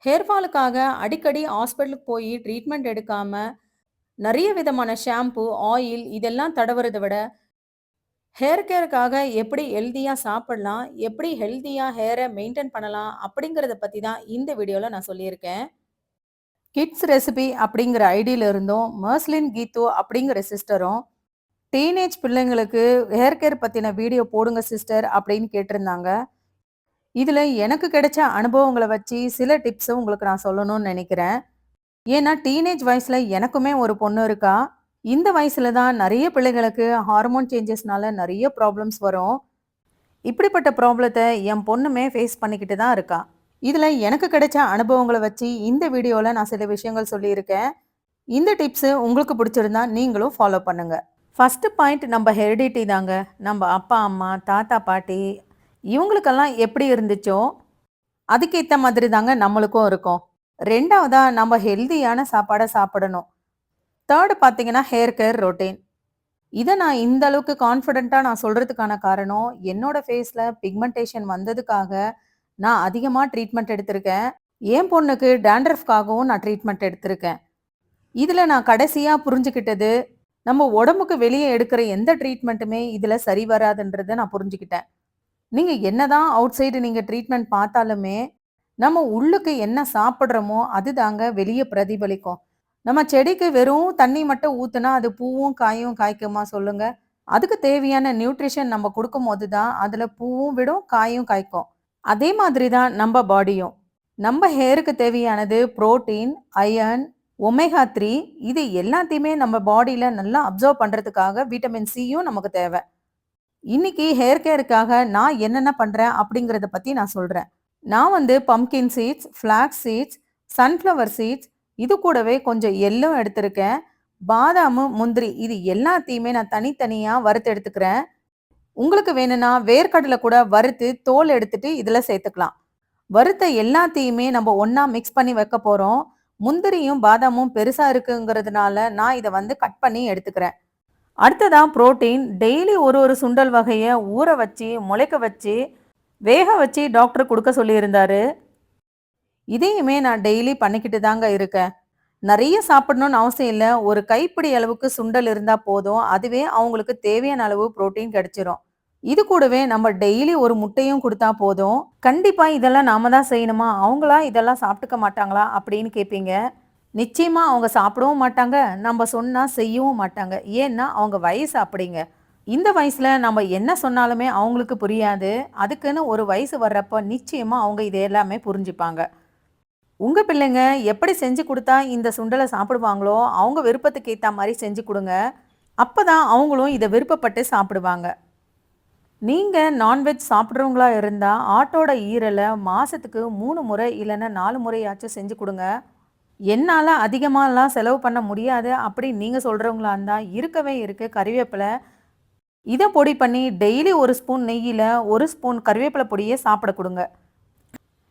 Hair ஃபாலுக்காக அடிக்கடி ஹாஸ்பிட்டலுக்கு போய் ட்ரீட்மெண்ட் எடுக்காம, நெறைய விதமான ஷாம்பு, ஆயில் இதெல்லாம் தடவுறத விட, ஹேர் கேருக்காக எப்படி ஹெல்தியா சாப்பிடலாம்? எப்படி ஹெல்தியா ஹேர மெயின்டெயின் பண்ணலாம்? அப்படிங்கிறத பத்தி தான் இந்த வீடியோல நான் சொல்லியிருக்கேன். கிட்ஸ் ரெசிபி அப்படிங்கிற ஐடியில இருந்தும், மர்ஸ்லின் கீத்து அப்படிங்கிற சிஸ்டரும், டீனேஜ் பிள்ளைங்களுக்கு ஹேர் கேர் பத்தின வீடியோ போடுங்க சிஸ்டர் அப்படின்னு கேட்டிருந்தாங்க. இதுல எனக்கு கிடைச்ச அனுபவங்கள வச்சு சில டிப்ஸ உங்களுக்கு நான் சொல்லணும்னு நெனைக்கிறேன். ஏன்னா, டீனேஜ் வயசுல எனக்குமே ஒரு பொண்ணு இருக்கா. இந்த வயசுல தான் நெறைய பிள்ளைகளுக்கு ஹார்மோன் சேஞ்சஸ்னால நெறைய ப்ராப்ளம்ஸ் வரும். இப்படிப்பட்ட ப்ராப்ளத்த என் பொண்ணுமே ஃபேஸ் பண்ணிக்கிட்டு தான் இருக்கா. இதுல எனக்கு கிடைச்ச அனுபவங்கள வச்சு இந்த வீடியோல நான் சில விஷயங்கள் சொல்லியிருக்கேன். இந்த டிப்ஸ் உங்களுக்கு பிடிச்சிருந்தா நீங்களும் ஃபாலோ பண்ணுங்க. ஃபர்ஸ்ட் பாயிண்ட் நம்ம ஹெரிடிட்டி தாங்க. நம்ம அப்பா, அம்மா, தாத்தா, பாட்டி இவங்களுக்கெல்லாம் எப்படி இருந்துச்சோ, அதுக்கேத்த மாதிரி தாங்க நம்மளுக்கும் இருக்கும். 2வதா நம்ம ஹெல்தியான சாப்பாட சாப்பிடணும். 3 பார்த்தீங்கன்னா, ஹேர் கேர் ரொட்டீன். இத நான் இந்த அளவுக்கு கான்ஃபிடென்ட்டா நான் சொல்றதுக்கான காரணம், என்னோட ஃபேஸ்ல பிக்மென்டேஷன் வந்ததுக்காக நான் அதிகமா ட்ரீட்மெண்ட் எடுத்திருக்கேன். என் பொண்ணுக்கு டாண்ட்ரஃப்காகவும் நான் ட்ரீட்மெண்ட் எடுத்திருக்கேன். இதுல நான் கடைசியா புரிஞ்சுக்கிட்டது, நம்ம உடம்புக்கு வெளிய எடுக்கிற எந்த ட்ரீட்மெண்ட்டுமே இதுல சரி வராதுன்றத நான் புரிஞ்சுக்கிட்டேன். நீங்க என்னதான் அவுட் சைடு நீங்க ட்ரீட்மெண்ட் பார்த்தாலுமே, நம்ம உள்ளுக்கு என்ன சாப்பிடுறோமோ, அதுதாங்க வெளிய பிரதிபலிக்கும். நம்ம செடிக்கு வெறும் தண்ணி மட்டும் ஊத்துனா, அது பூவும், காயும் காய்க்குமா சொல்லுங்க? அதுக்கு தேவையான நியூட்ரிஷன் நம்ம குடுக்கும்போது தான், அதுல பூவும் விடும், காயும் காய்க்கும். அதே மாதிரி தான் நம்ப பாடியும். நம்ம ஹேருக்கு தேவையானது புரோட்டீன், அயர்ன், ஒமேகா 3 இது எல்லாத்தையுமே நம்ம பாடியில நல்லா அப்சர்வ் பண்றதுக்காக விட்டமின் சியும் நமக்கு தேவ. இன்னைக்கு ஹேர் கேருக்காக நான் என்னென்ன பண்றேன் அப்படிங்கிறத பத்தி நான் சொல்றேன். நான் வந்து pumpkin seeds, flax seeds, sunflower seeds இது கூடவே கொஞ்சம் எள்ளும் எடுத்திருக்கேன். பாதாமு, முந்திரி இது எல்லாத்தையுமே நான் தனித்தனியா வறுத்து எடுத்துக்கிறேன். உங்களுக்கு வேணும்னா வேர்க்கடலை கூட வறுத்து தோல் எடுத்துட்டு இதுல சேர்த்துக்கலாம். வறுத்த எல்லாத்தையுமே நம்ம ஒண்ணா மிக்ஸ் பண்ணி வைக்க போறோம். முந்திரியும் பாதாமும் பெருசா இருக்குங்கிறதுனால நான் இத வந்து கட் பண்ணி எடுத்துக்கிறேன். அடுத்ததா புரோட்டீன் டெய்லி ஒரு ஒரு சுண்டல் வகைய ஊற வச்சு, முளைக்க வச்சு, வேக வச்சு டாக்டர் குடுக்க சொல்லியிருந்தாரு. இதையுமே நான் டெய்லி பண்ணிக்கிட்டு தாங்க இருக்கேன். நெறைய சாப்பிடணும்னு அவசியம் இல்ல. ஒரு கைப்பிடி அளவுக்கு சுண்டல் இருந்தா போதும். அதுவே அவங்களுக்கு தேவையான அளவு புரோட்டீன் கிடைச்சிரும். இது கூடவே நம்ம டெய்லி ஒரு முட்டையும் குடுத்தா போதும். கண்டிப்பா இதெல்லாம் நாம தான் செய்யணுமா? அவங்களா இதெல்லாம் சாப்பிட்டுக்க மாட்டாங்களா? அப்படின்னு கேட்பீங்க. நிச்சயமா அவங்க சாப்பிடவும் மாட்டாங்க. நம்ம சொன்னா செய்யவும் மாட்டாங்க. ஏன்னா, அவங்க வயசு அப்படிங்க. இந்த வயசுல நம்ம என்ன சொன்னாலுமே அவங்களுக்கு புரியாது. அதுக்குன்னு ஒரு வயசு வர்றப்ப நிச்சயமா அவங்க இது எல்லாமே புரிஞ்சுப்பாங்க. உங்க பிள்ளைங்க எப்படி செஞ்சு குடுத்தா இந்த சுண்டல சாப்பிடுவாங்களோ, அவங்க விருப்பத்துக்கு ஏத்தா மாரி செஞ்சு குடுங்க. அப்பதான் அவங்களும் இத விருப்பப்பட்டு சாப்பிடுவாங்க. நீங்க நான்வெஜ் சாப்பிடுறவங்களா இருந்தா, ஆட்டோட ஈரல மாசத்துக்கு 3 முறை இல்லன்னா 4 முறையாச்சும் செஞ்சு குடுங்க. என்னால அதிகமாலாம் செலவு பண்ண முடியாது அப்படின்னு நீங்க சொல்றவங்களா இருந்தா, இருக்கவே இருக்கு கறிவேப்பில. இத பொடி பண்ணி டெய்லி 1 ஸ்பூன் நெய்யில 1 ஸ்பூன் கறிவேப்பில பொடிய சாப்பிட குடுங்க.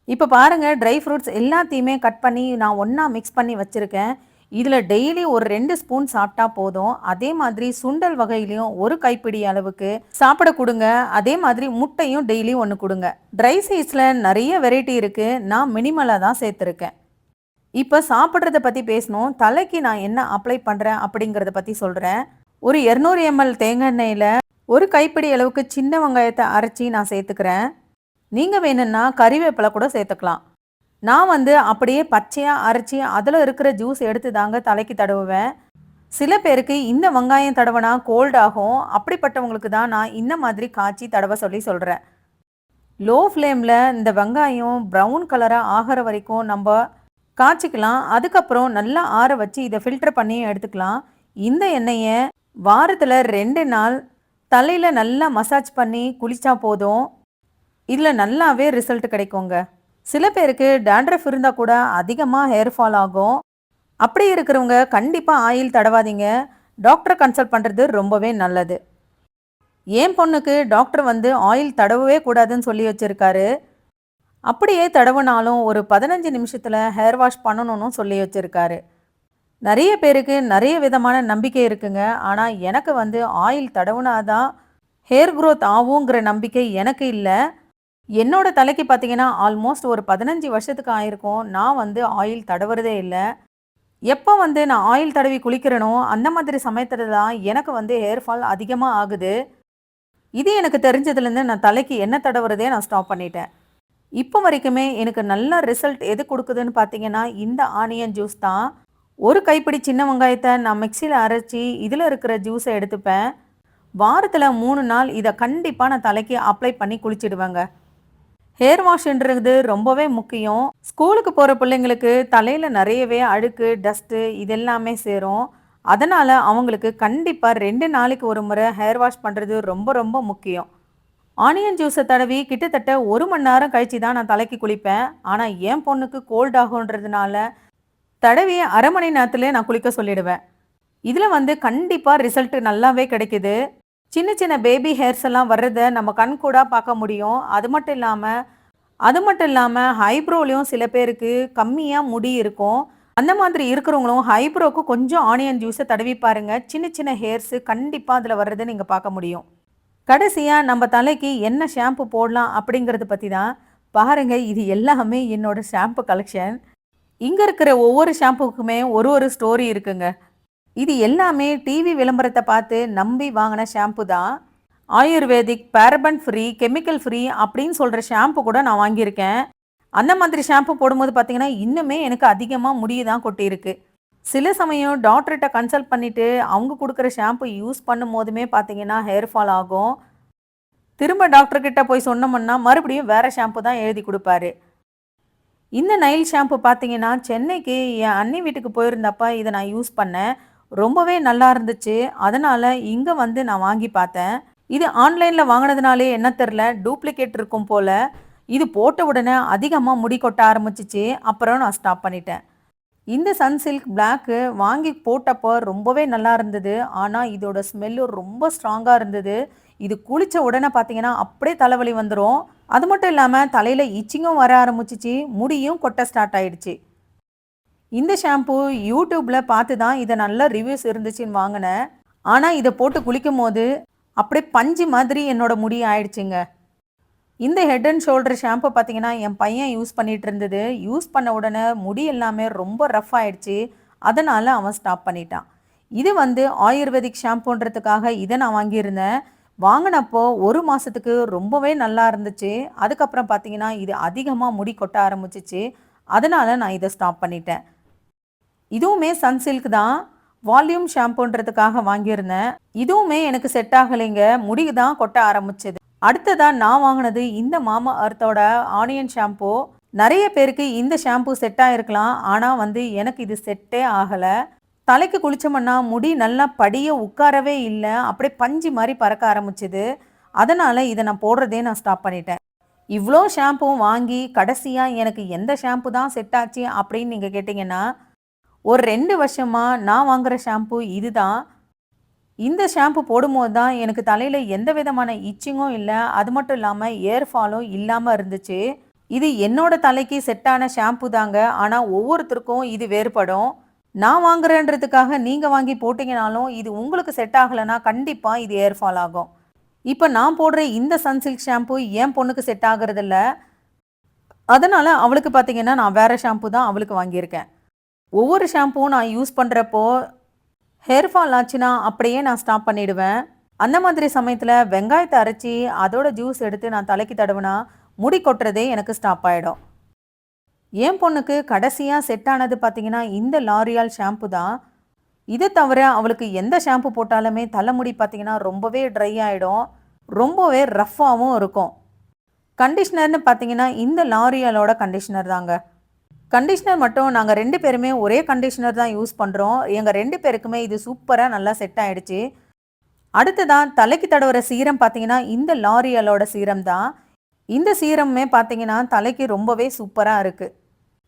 இப்ப பாருங்க ட்ரை ஃப்ரூட்ஸ் எல்லாத்தையுமே கட் பண்ணி நான் ஒண்ணா மிக்ஸ் பண்ணி வச்சிருக்கேன். இதுல டெய்லி ஒரு 2 ஸ்பூன் சாப்பிட்டா போதும். அதே மாதிரி சுண்டல் வகையிலயும் 1 கைப்பிடி அளவுக்கு சாப்பிட குடுங்க. அதே மாதிரி முட்டையும் டெய்லி 1 குடுங்க. ட்ரை சீட்ஸ்ல நெறைய வெரைட்டி இருக்கு. நான் மினிமலா தான் சேர்த்திருக்கேன். இப்ப சாப்பிடுறத பத்தி பேசணும். தலைக்கு நான் என்ன அப்ளை பண்றேன் அப்படிங்கிறத பத்தி சொல்றேன். ஒரு 200 எம்எல் தேங்காய் எண்ணெயில 1 கைப்பிடி அளவுக்கு சின்ன வெங்காயத்த அரைச்சு நான் சேர்த்துக்கிறேன். நீங்க வேணும்னா கறிவேப்பில கூட சேர்த்துக்கலாம். நான் வந்து அப்படியே பச்சையா அரைச்சு அதுல இருக்கிற ஜூஸ் எடுத்து தாங்க தலைக்கு தடவுவேன். சில பேருக்கு இந்த வெங்காயம் தடவனா கோல்ட் ஆகும். அப்படிப்பட்டவங்களுக்கு தான் நான் இந்த மாதிரி காய்ச்சி தடவ சொல்லி சொல்றேன். லோ ஃப்ளேம்ல இந்த வெங்காயம் ப்ரவுன் கலரா ஆகுற வரைக்கும் நம்ப காய்ச்சிக்கலாம். அதுக்கப்புறம் நல்லா ஆற வச்சு இத ஃபில்டர் பண்ணி எடுத்துக்கலாம். இந்த எண்ணெய வாரத்துல 2 நாள் தலையில நல்லா மசாஜ் பண்ணி குளிச்சா போதும். இதுல நல்லாவே ரிசல்ட் கிடைக்குங்க. சில பேருக்கு டாண்ட்ரஃப் இருந்தா கூட அதிகமா ஹேர் ஃபால் ஆகும். அப்படி இருக்கிறவங்க கண்டிப்பா ஆயில் தடவாதீங்க. டாக்டர கன்சல்ட் பண்றது ரொம்பவே நல்லது. என் பொண்ணுக்கு டாக்டர் வந்து ஆயில் தடவவே கூடாதுன்னு சொல்லி வச்சிருக்காரு. அப்படியே தடவுனாலும் ஒரு 15 நிமிஷத்துல ஹேர் வாஷ் பண்ணணும்னு சொல்லி வச்சிருக்காரு. நெறைய பேருக்கு நெறைய விதமான நம்பிக்கை இருக்குங்க. ஆனா எனக்கு வந்து ஆயில் தடவுனா தான் ஹேர் குரோத் ஆகுங்கிற நம்பிக்கை எனக்கு இல்ல. என்னோட தலைக்கு பார்த்தீங்கன்னா, ஆல்மோஸ்ட் ஒரு 15 வருஷத்துக்கு ஆயிருக்கும். நான் வந்து ஆயில் தடவுறதே இல்ல. எப்ப வந்து நான் ஆயில் தடவி குளிக்கிறேனோ, அந்த மாதிரி சமயத்துல தான் எனக்கு வந்து ஹேர் ஃபால் அதிகமா ஆகுது. இது எனக்கு தெரிஞ்சதுலேருந்து நான் தலைக்கு எண்ணெய் தடவுறதே நான் ஸ்டாப் பண்ணிட்டேன். இப்போ வரைக்குமே எனக்கு நல்ல ரிசல்ட் எது குடுக்குதுன்னு பார்த்தீங்கன்னா, இந்த ஆனியன் ஜூஸ் தான். ஒரு கைப்பிடி சின்ன வெங்காயத்த நான் மிக்ஸியில அரைச்சு, இதில இருக்கிற ஜூஸ எடுத்துப்பேன். வாரத்துல 3 நாள் இத கண்டிப்பா நான் தலைக்கு அப்ளை பண்ணி குளிச்சிடுவேங்க. ஹேர் வாஷ்ன்றது ரொம்பவே முக்கியம். ஸ்கூலுக்கு போற பிள்ளைங்களுக்கு தலையில நெறையவே அழுக்கு, டஸ்ட்டு இதெல்லாமே சேரும். அதனால அவங்களுக்கு கண்டிப்பா 2 நாளைக்கு ஒரு முறை ஹேர் வாஷ் பண்றது ரொம்ப ரொம்ப முக்கியம். ஆனியன் ஜூஸ தடவி கிட்டத்தட்ட 1 மணி நேரம் கழிச்சு தான் நான் தலைக்கு குளிப்பேன். ஆனா என் பொண்ணுக்கு கோல்ட் ஆகுன்றதுனால தடவி 1/2 மணி நேரத்திலே நான் குளிக்க சொல்லிடுவேன். இதுல வந்து கண்டிப்பா ரிசல்ட் நல்லாவே கிடைக்குது. சின்ன சின்ன பேபி ஹேர்ஸ் எல்லாம் வர்றத நம்ம கண்கூடா பார்க்க முடியும். அது மட்டும் இல்லாம ஐப்ரோலயும் சில பேருக்கு கம்மியா முடி இருக்கும். அந்த மாதிரி இருக்கிறவங்களும் ஐப்ரோக்கு கொஞ்சம் ஆனியன் ஜூஸ தடவி பாருங்க. சின்ன சின்ன ஹேர்ஸ் கண்டிப்பா அதுல வர்றத நீங்க பார்க்க முடியும். கடைசியா நம்ம தலைக்கு என்ன ஷாம்பு போடலாம் அப்படிங்கிறத பத்தி தான் பாருங்க. இது எல்லாமே என்னோட ஷாம்பு கலெக்ஷன். இங்க இருக்கிற ஒவ்வொரு ஷாம்புக்குமே ஒரு ஒரு ஸ்டோரி இருக்குங்க. இது எல்லாமே டிவி விளம்பரத்த பார்த்து நம்பி வாங்கின ஷாம்பு தான். Ayurvedic, paraben free, chemical free அப்படின்னு சொல்ற ஷாம்பு கூட நான் வாங்கியிருக்கேன். அந்த மாதிரி ஷாம்பு போடும்போது பார்த்தீங்கன்னா, இன்னுமே எனக்கு அதிகமா முடி தான் கொட்டியிருக்கு. சில சமயம் டாக்டர்ட்ட கன்சல்ட் பண்ணிட்டு அவங்க குடுக்குற ஷாம்பு யூஸ் பண்ணும்போதுமே பார்த்தீங்கன்னா, ஹேர் ஃபால் ஆகும். திரும்ப டாக்டர் கிட்ட போய் சொன்னோம்னா, மறுபடியும் வேற ஷாம்பு தான் எழுதி குடுப்பாரு. இந்த நைல் ஷாம்பு பார்த்தீங்கன்னா, சென்னைக்கு என் அண்ணி வீட்டுக்கு போயிருந்தப்ப இத நான் யூஸ் பண்ணேன். ரொம்பவே நல்லா இருந்துச்சு. அதனால இங்க வந்து நான் வாங்கி பார்த்தேன். இது ஆன்லைன்ல வாங்குனதுனாலே என்ன தெர்ல, டூப்ளிகேட் இருக்கும் போல. இது போட்ட உடனே அதிகமா முடி கொட்ட ஆரம்பிச்சுச்சு. அப்புறம் நான் ஸ்டாப் பண்ணிட்டேன். இந்த சன்சில்க் பிளாக்கு வாங்கி போட்டப்போ ரொம்பவே நல்லா இருந்தது. ஆனா இதோட ஸ்மெல்லு ரொம்ப ஸ்ட்ராங்கா இருந்தது. இது குளிச்ச உடனே பார்த்தீங்கன்னா, அப்படியே தலைவலி வந்துரும். அது மட்டும் இல்லாம தலையில இச்சிங்கும் வர ஆரம்பிச்சுச்சு. முடியும் கொட்ட ஸ்டார்ட் ஆயிடுச்சு. இந்த ஷாம்பு யூடியூப்ல பார்த்து தான் இத நல்ல ரிவ்யூஸ் இருந்துச்சுன்னு வாங்குனேன். ஆனா இத போட்டு குளிக்கும்போது, அப்படியே பஞ்சு மாதிரி என்னோட முடி ஆயிடுச்சுங்க. இந்த ஹெட் அண்ட் ஷோல்டர் ஷாம்பு பார்த்தீங்கன்னா, என் பையன் யூஸ் பண்ணிட்டு இருந்தது. யூஸ் பண்ண உடனே முடி எல்லாமே ரொம்ப ரஃப் ஆயிடுச்சு. அதனால அவன் ஸ்டாப் பண்ணிட்டான். இது வந்து ஆயுர்வேதிக் ஷாம்புன்றதுக்காக இத நான் வாங்கியிருந்தேன். வாங்குனப்போ 1 மாசத்துக்கு ரொம்பவே நல்லா இருந்துச்சு. அதுக்கப்புறம் பார்த்தீங்கன்னா, இது அதிகமா முடி கொட்ட ஆரம்பிச்சுச்சு. அதனால நான் இத ஸ்டாப் பண்ணிட்டேன். இதுவுமே சன்சில்க் தான். வால்யூம் ஷாம்புன்றதுக்காக வாங்கியிருந்தேன். இதுவுமே எனக்கு செட் ஆகலைங்க. முடி தான் கொட்ட ஆரம்பிச்சது. அடுத்ததா நான் வாங்குனது இந்த மாமா எர்த்தோட ஆனியன் ஷாம்பு. நெறைய பேருக்கு இந்த ஷாம்பு செட் ஆயிருக்கலாம். ஆனா வந்து எனக்கு இது செட்டே ஆகல. தலைக்கு குளிச்சோம்னா முடி நல்லா படிய உட்காரவே இல்ல. அப்படியே பஞ்சு மாரி பறக்க ஆரம்பிச்சது. அதனால இத நான் போடுறதே நான் ஸ்டாப் பண்ணிட்டேன். இவ்ளோ ஷாம்பும் வாங்கி கடைசியா எனக்கு எந்த ஷாம்பு தான் செட் ஆச்சு அப்படின்னு நீங்க கேட்டீங்கன்னா, ஒரு 2 வருஷமா நான் வாங்குற ஷாம்பு இதுதான். இந்த ஷாம்பு போடும்போது தான் எனக்கு தலையில எந்த விதமான இச்சிங்கும் இல்ல. அது மட்டும் இல்லாம ஏர் ஃபாலும் இல்லாம இருந்துச்சு. இது என்னோட தலைக்கு செட்டான ஷாம்பு தாங்க. ஆனா ஒவ்வொருத்தருக்கும் இது வேறுபடும். நான் வாங்குறேன்றதுக்காக நீங்க வாங்கி போட்டீங்கனாலும், இது உங்களுக்கு செட் ஆகலனா கண்டிப்பா இது ஏர் ஃபால் ஆகும். இப்ப நான் போடுற இந்த சன்சில்க் ஷாம்பு என் பொண்ணுக்கு செட் ஆகுறதில்ல. அதனால அவளுக்கு பார்த்தீங்கன்னா, நான் வேற ஷாம்பு தான் அவளுக்கு வாங்கியிருக்கேன். ஒவ்வொரு ஷாம்புவும் நான் யூஸ் பண்றப்போ ஹேர் ஃபால் ஆச்சுன்னா அப்படியே நான் ஸ்டாப் பண்ணிடுவேன். அந்த மாதிரி சமயத்துல வெங்காயத்த அரைச்சு அதோட ஜூஸ் எடுத்து நான் தலைக்கு தடவுனா, முடி கொட்டுறதே எனக்கு ஸ்டாப் ஆயிடும். என் பொண்ணுக்கு கடைசியா செட் ஆனது பார்த்தீங்கன்னா, இந்த லாரியால் ஷாம்பு தான். இத தவிர அவளுக்கு எந்த ஷாம்பு போட்டாலுமே தலைமுடி பார்த்தீங்கன்னா, ரொம்பவே ட்ரை ஆயிடும். ரொம்பவே ரஃப்பாவும் இருக்கும். கண்டிஷனர்னு பார்த்தீங்கன்னா, இந்த லாரியாலோட கண்டிஷனர் தாங்க. கண்டிஷனர் மட்டும் நாங்க 2 பேருமே ஒரே கண்டிஷனர் தான் யூஸ் பண்றோம். எங்க 2 பேருக்குமே இது சூப்பரா நல்லா செட் ஆயிடுச்சு. அடுத்ததா தலைக்கு தடவுற சீரம் பார்த்தீங்கன்னா, இந்த லாரியலோட சீரம் தான். இந்த சீரமுமே பார்த்தீங்கன்னா, தலைக்கு ரொம்பவே சூப்பரா இருக்கு.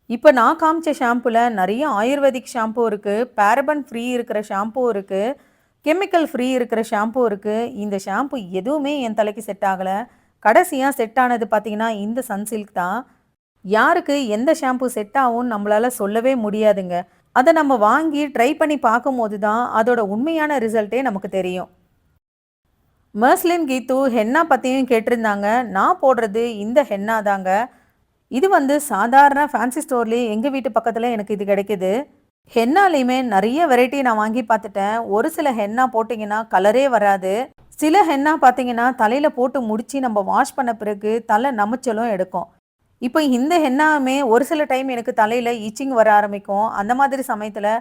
இப்ப நான் காமிச்ச ஷாம்புல நெறைய ஆயுர்வேதிக் ஷாம்பு இருக்கு. பாரபன் ஃப்ரீ இருக்கிற ஷாம்பு இருக்கு. கெமிக்கல் ஃப்ரீ இருக்கிற ஷாம்பு இருக்கு. இந்த ஷாம்பு எதுவுமே என் தலைக்கு செட் ஆகல. கடைசியா செட் ஆனது பார்த்தீங்கன்னா, இந்த சன்சில்க் தான். யாருக்கு எந்த ஷாம்பு செட் ஆகும்னு நம்மளால சொல்லவே முடியாதுங்க. அத நம்ம வாங்கி ட்ரை பண்ணி பார்க்கும்போது தான் அதோட உண்மையான ரிசல்ட்டே நமக்கு தெரியும். மெர்ஸ்லின் கீத்து ஹென்னா பற்றியும் கேட்டிருந்தாங்க. நான் போடுறது இந்த ஹென்னா தாங்க. இது வந்து சாதாரண ஃபேன்சி ஸ்டோர்லேயே எங்கள் வீட்டு பக்கத்தில் எனக்கு இது கிடைக்குது. ஹென்னாலையுமே நிறைய வெரைட்டி நான் வாங்கி பார்த்துட்டேன். ஒரு சில ஹென்னா போட்டிங்கன்னா கலரே வராது. சில ஹென்னா பார்த்தீங்கன்னா தலையில் போட்டு முடிச்சு நம்ம வாஷ் பண்ண பிறகு தலை நமைச்சலும் எடுக்கும். இப்போ இந்த ஹென்னாவுமே ஒரு சில டைம் எனக்கு தலையில் ஈச்சிங் வர ஆரம்பிக்கும். அந்த மாதிரி சமயத்தில்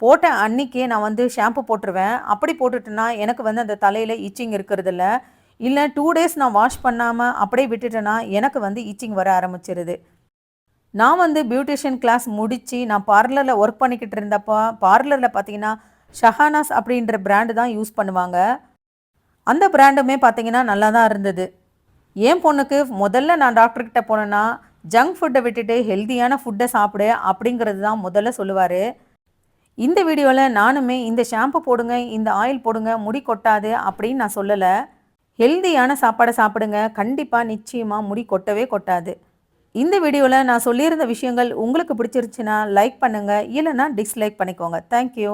போட்ட அன்னைக்கே நான் வந்து ஷாம்பு போட்டுருவேன். அப்படி போட்டுட்டேன்னா எனக்கு வந்து அந்த தலையில் ஈச்சிங் இருக்கிறதில்ல. இல்லை 2 டேஸ் நான் வாஷ் பண்ணாமல் அப்படியே விட்டுட்டேன்னா எனக்கு வந்து ஈச்சிங் வர ஆரம்பிச்சிருது. நான் வந்து பியூட்டிஷியன் கிளாஸ் முடித்து நான் பார்லரில் ஒர்க் பண்ணிக்கிட்டு இருந்தப்போ பார்லரில் பார்த்தீங்கன்னா ஷஹானாஸ் அப்படின்ற பிராண்டு தான் யூஸ் பண்ணுவாங்க. அந்த பிராண்டுமே பார்த்தீங்கன்னா நல்லா தான் இருந்தது. என் பொண்ணுக்கு முதல்ல நான் டாக்டர்கிட்ட போனேன்னா ஜங்க் ஃபுட்டை விட்டுட்டு ஹெல்த்தியான ஃபுட்டை சாப்பிடு அப்படிங்கிறது தான் முதல்ல சொல்லுவார். இந்த வீடியோவில் நானுமே இந்த ஷாம்பு போடுங்க, இந்த ஆயில் போடுங்க, முடி கொட்டாது அப்படின்னு நான் சொல்லலை. ஹெல்த்தியான சாப்பாடை சாப்பிடுங்க, கண்டிப்பாக நிச்சயமாக முடி கொட்டவே கொட்டாது. இந்த வீடியோவில் நான் சொல்லியிருந்த விஷயங்கள் உங்களுக்கு பிடிச்சிருச்சுன்னா லைக் பண்ணுங்கள், இல்லைன்னா டிஸ்லைக் பண்ணிக்கோங்க. தேங்க்யூ.